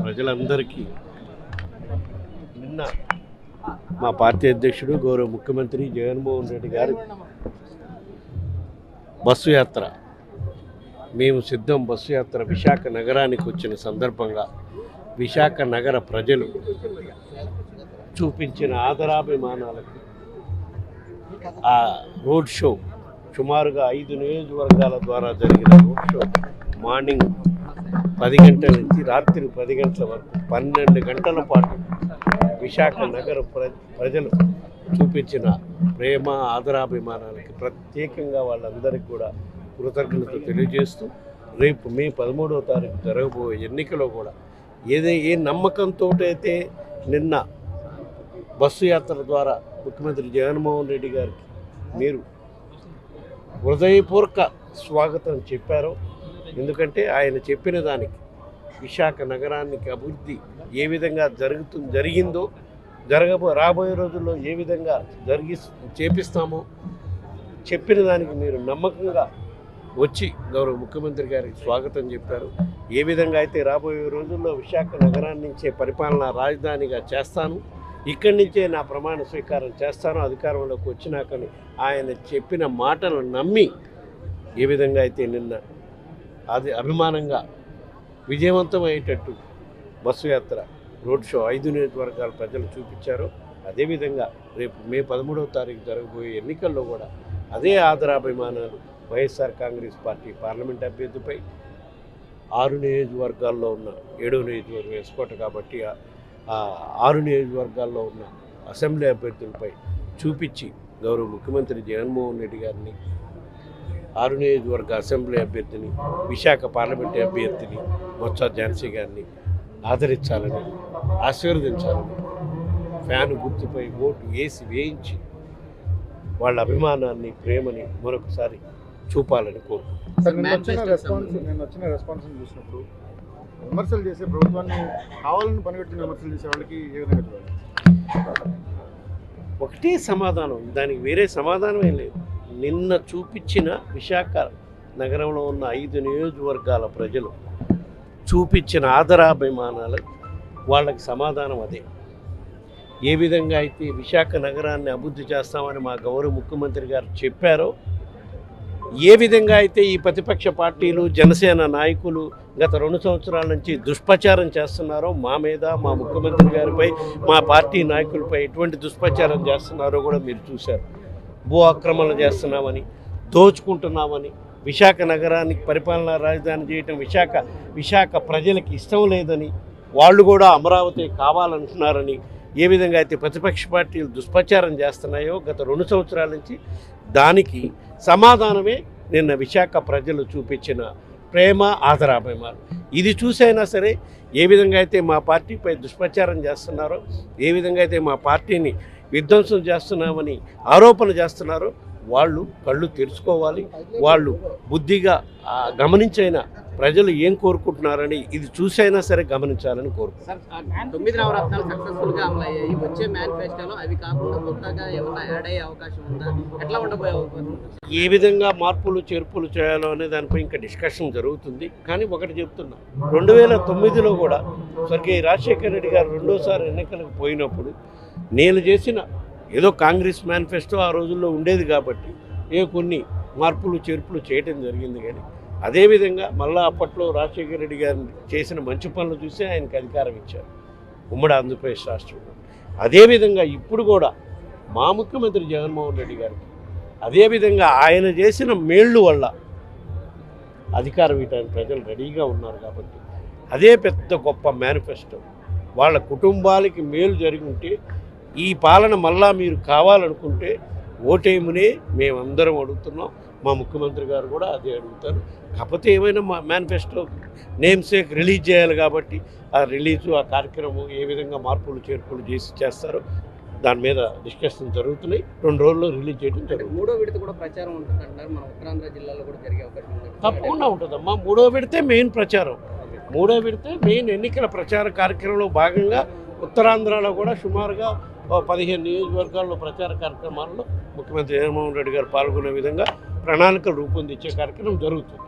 ప్రజలందరికీ నిన్న మా పార్టీ అధ్యక్షుడు గౌరవ ముఖ్యమంత్రి జగన్మోహన్ రెడ్డి గారు బస్సు యాత్ర మేము సిద్ధం బస్సు యాత్ర విశాఖ నగరానికి వచ్చిన సందర్భంగా విశాఖ నగర ప్రజలు చూపించిన ఆదరాభిమానాలకు ఆ రోడ్ షో సుమారుగా 5 నియోజకవర్గాల ద్వారా జరిగిన రోడ్ షో మార్నింగ్ 10 గంటల నుంచి రాత్రి 10 గంటల వరకు 12 గంటల పాటు విశాఖ నగర ప్రజలు చూపించిన ప్రేమ ఆదరాభిమానాలకి ప్రత్యేకంగా వాళ్ళందరికీ కూడా కృతజ్ఞతలు తెలియజేస్తూ రేపు మే 13వ తారీఖు జరగబోయే ఎన్నికలో కూడా ఏ నమ్మకంతో అయితే నిన్న బస్సు యాత్ర ద్వారా ముఖ్యమంత్రి జగన్మోహన్ రెడ్డి గారికి మీరు హృదయపూర్వక స్వాగతం చెప్పారో, ఎందుకంటే ఆయన చెప్పిన దానికి విశాఖ నగరానికి అభివృద్ధి ఏ విధంగా జరిగిందో రాబోయే రోజుల్లో ఏ విధంగా చేపిస్తామో చెప్పిన దానికి మీరు నమ్మకంగా వచ్చి గౌరవ ముఖ్యమంత్రి గారికి స్వాగతం చెప్పారు. ఏ విధంగా అయితే రాబోయే రోజుల్లో విశాఖ నగరాన్ని నుంచే పరిపాలనా రాజధానిగా చేస్తాను, ఇక్కడి నుంచే నా ప్రమాణ స్వీకారం చేస్తాను అధికారంలోకి వచ్చినాకని ఆయన చెప్పిన మాటలు నమ్మి ఏ విధంగా అయితే నిన్న అది అభిమానంగా విజయవంతమయ్యేటట్టు బస్సు యాత్ర రోడ్ షో 5 నియోజకవర్గాల ప్రజలు చూపించారు. అదేవిధంగా రేపు మే 13వ తారీఖు జరగబోయే ఎన్నికల్లో కూడా అదే ఆదరాభిమానాలు వైఎస్ఆర్ కాంగ్రెస్ పార్టీ పార్లమెంట్ అభ్యర్థిపై 6 నియోజకవర్గాల్లో ఉన్న 7వ నియోజకవర్గం వేసుకోట కాబట్టి 6 నియోజకవర్గాల్లో ఉన్న అసెంబ్లీ అభ్యర్థులపై చూపించి గౌరవ ముఖ్యమంత్రి జగన్మోహన్ రెడ్డి గారిని 6 నియోజకవర్గ అసెంబ్లీ అభ్యర్థిని విశాఖ పార్లమెంటు అభ్యర్థిని బొత్స ఝాన్సీ గారిని ఆదరించాలని ఆశీర్వదించాలని ఫ్యాను గుర్తుపై ఓటు వేయించి వాళ్ళ అభిమానాన్ని ప్రేమని మరొకసారి చూపాలని కోరుకుంటున్నాను. నేను వచ్చిన రెస్పాన్స్ చూసినప్పుడు విమర్శలు చేసే ప్రభుత్వాన్ని కావాలని పనిగట్టుకుని విమర్శలు చేసే వాళ్ళకి ఏ విధంగా చూడాలి? ఒకటే సమాధానం, దానికి వేరే సమాధానం ఏం లేదు. నిన్న చూపించిన విశాఖ నగరంలో ఉన్న 5 నియోజకవర్గాల ప్రజలు చూపించిన ఆదరాభిమానాలు వాళ్ళకి సమాధానం అదే. ఏ విధంగా అయితే విశాఖ నగరాన్ని అభివృద్ధి చేస్తామని మా గౌరవ ముఖ్యమంత్రి గారు చెప్పారో, ఏ విధంగా అయితే ఈ ప్రతిపక్ష పార్టీలు జనసేన నాయకులు గత 2 సంవత్సరాల నుంచి దుష్ప్రచారం చేస్తున్నారో మా మీద, మా ముఖ్యమంత్రి గారిపై, మా పార్టీ నాయకులపై ఎటువంటి దుష్ప్రచారం చేస్తున్నారో కూడా మీరు చూశారు. భూ ఆక్రమణ చేస్తున్నామని, దోచుకుంటున్నామని, విశాఖ నగరానికి పరిపాలనా రాజధాని చేయటం విశాఖ ప్రజలకు ఇష్టం లేదని, వాళ్ళు కూడా అమరావతి కావాలంటున్నారని ఏ విధంగా అయితే ప్రతిపక్ష పార్టీలు దుష్ప్రచారం చేస్తున్నాయో గత 2 సంవత్సరాల నుంచి, దానికి సమాధానమే నిన్న విశాఖ ప్రజలు చూపించిన ప్రేమ ఆదరాభిమానం. ఇది చూసైనా సరే ఏ విధంగా అయితే మా పార్టీపై దుష్ప్రచారం చేస్తున్నారో, ఏ విధంగా అయితే మా పార్టీని విధ్వంసం చేస్తున్నామని ఆరోపణ చేస్తున్నారో వాళ్ళు కళ్ళు తెరుచుకోవాలి. వాళ్ళు బుద్ధిగా గమనించైనా ప్రజలు ఏం కోరుకుంటున్నారని ఇది చూసైనా సరే గమనించాలని కోరుకుంటున్నాను. 9 నవరత్నాలు సక్సెస్ఫుల్గా అమలు అయ్యాయి. వచ్చే మేనిఫెస్టోలో అవి కాకుండా కొత్తగా ఏమైనా యాడ్ అయ్యే అవకాశం ఉందా? ఎట్లా ఉండబోయే అవకాశం? ఏ విధంగా మార్పులు చేర్పులు చేయాలో అనే దానిపై ఇంకా డిస్కషన్ జరుగుతుంది. కానీ ఒకటి చెప్తున్నా, 2009లో కూడా స్వర్గీయ రాజశేఖర రెడ్డి గారు 2వ ఎన్నికలకు పోయినప్పుడు నేను చేసిన ఏదో కాంగ్రెస్ మేనిఫెస్టో ఆ రోజుల్లో ఉండేది కాబట్టి కొన్ని మార్పులు చేర్పులు చేయడం జరిగింది. కానీ అదేవిధంగా మళ్ళీ అప్పట్లో రాజశేఖర రెడ్డి గారిని చేసిన మంచి పనులు చూసి ఆయనకు అధికారం ఇచ్చారు ఉమ్మడి ఆంధ్రప్రదేశ్ రాష్ట్రంలో. అదేవిధంగా ఇప్పుడు కూడా మా ముఖ్యమంత్రి జగన్మోహన్ రెడ్డి గారికి అదేవిధంగా ఆయన చేసిన మేళ్ళు వల్ల అధికారం ఇవ్వడానికి ప్రజలు రెడీగా ఉన్నారు. కాబట్టి అదే పెద్ద గొప్ప మేనిఫెస్టో. వాళ్ళ కుటుంబాలకి మేలు జరిగి ఉంటే ఈ పాలన మళ్ళా మీరు కావాలనుకుంటే ఓటేమునే మేమందరం అడుగుతున్నాం. మా ముఖ్యమంత్రి గారు కూడా అదే అడుగుతారు. కాకపోతే ఏమైనా మా మేనిఫెస్టో నేమ్ సేక్ రిలీజ్ చేయాలి కాబట్టి ఆ రిలీజు, ఆ కార్యక్రమం ఏ విధంగా మార్పులు చేర్పులు చేస్తారో దాని మీద డిస్కషన్ జరుగుతున్నాయి. 2 రోజుల్లో రిలీజ్ చేయడం జరుగుతుంది. 3వ విడత కూడా ప్రచారం ఉంటుందంటారు. మన ఉత్తరాంధ్ర జిల్లాలో కూడా జరిగే అవకాశం ఉంది. తప్పకుండా ఉంటుందమ్మా. 3వ విడతే మెయిన్ ప్రచారం. 3వ విడతే మెయిన్ ఎన్నికల ప్రచార కార్యక్రమంలో భాగంగా ఉత్తరాంధ్రలో కూడా సుమారుగా 15 నియోజకవర్గాల్లో ప్రచార కార్యక్రమాల్లో ముఖ్యమంత్రి జగన్మోహన్ రెడ్డి గారు పాల్గొనే విధంగా ప్రణాళికలు రూపొందించే కార్యక్రమం జరుగుతుంది.